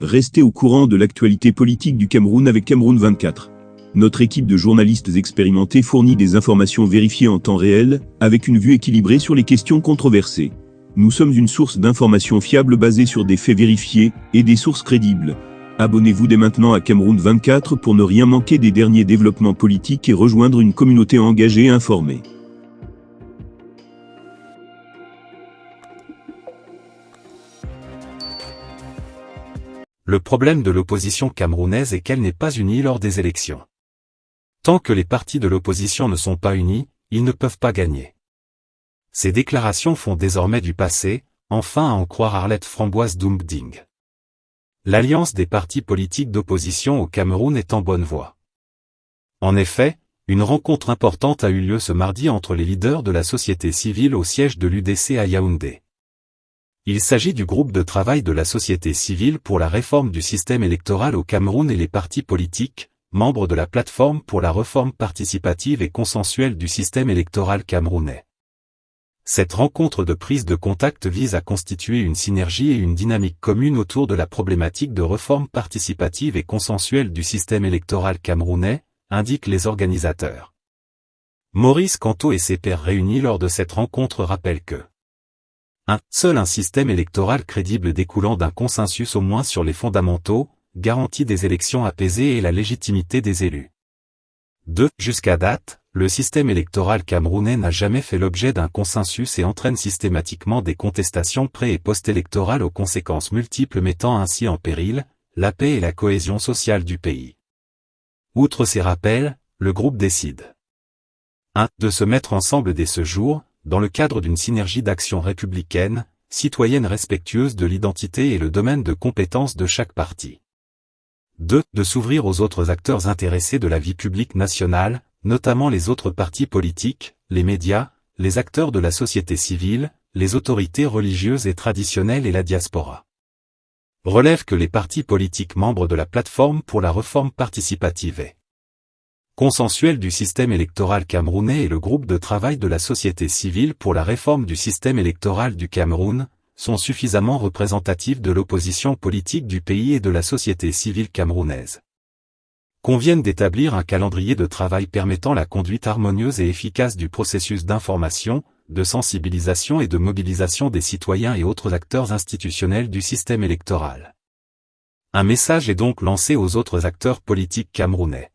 Restez au courant de l'actualité politique du Cameroun avec Cameroun 24. Notre équipe de journalistes expérimentés fournit des informations vérifiées en temps réel, avec une vue équilibrée sur les questions controversées. Nous sommes une source d'informations fiables basée sur des faits vérifiés et des sources crédibles. Abonnez-vous dès maintenant à Cameroun 24 pour ne rien manquer des derniers développements politiques et rejoindre une communauté engagée et informée. Le problème de l'opposition camerounaise est qu'elle n'est pas unie lors des élections. Tant que les partis de l'opposition ne sont pas unis, ils ne peuvent pas gagner. Ces déclarations font désormais du passé, enfin à en croire Arlette Framboise Doumbeding. L'alliance des partis politiques d'opposition au Cameroun est en bonne voie. En effet, une rencontre importante a eu lieu ce mardi entre les leaders de la société civile au siège de l'UDC à Yaoundé. Il s'agit du groupe de travail de la société civile pour la réforme du système électoral au Cameroun et les partis politiques, membres de la plateforme pour la réforme participative et consensuelle du système électoral camerounais. Cette rencontre de prise de contact vise à constituer une synergie et une dynamique commune autour de la problématique de réforme participative et consensuelle du système électoral camerounais, indiquent les organisateurs. Maurice Kanto et ses pairs réunis lors de cette rencontre rappellent que seul un système électoral crédible découlant d'un consensus au moins sur les fondamentaux, garantit des élections apaisées et la légitimité des élus. 2. Jusqu'à date, le système électoral camerounais n'a jamais fait l'objet d'un consensus et entraîne systématiquement des contestations pré- et post-électorales aux conséquences multiples mettant ainsi en péril la paix et la cohésion sociale du pays. Outre ces rappels, le groupe décide de se mettre ensemble dès ce jour, dans le cadre d'une synergie d'action républicaine, citoyenne respectueuse de l'identité et le domaine de compétence de chaque parti. 2. De s'ouvrir aux autres acteurs intéressés de la vie publique nationale, notamment les autres partis politiques, les médias, les acteurs de la société civile, les autorités religieuses et traditionnelles et la diaspora. Relève que les partis politiques membres de la plateforme pour la réforme participative et consensuelle du système électoral camerounais et le groupe de travail de la société civile pour la réforme du système électoral du Cameroun, sont suffisamment représentatifs de l'opposition politique du pays et de la société civile camerounaise. Conviennent d'établir un calendrier de travail permettant la conduite harmonieuse et efficace du processus d'information, de sensibilisation et de mobilisation des citoyens et autres acteurs institutionnels du système électoral. Un message est donc lancé aux autres acteurs politiques camerounais.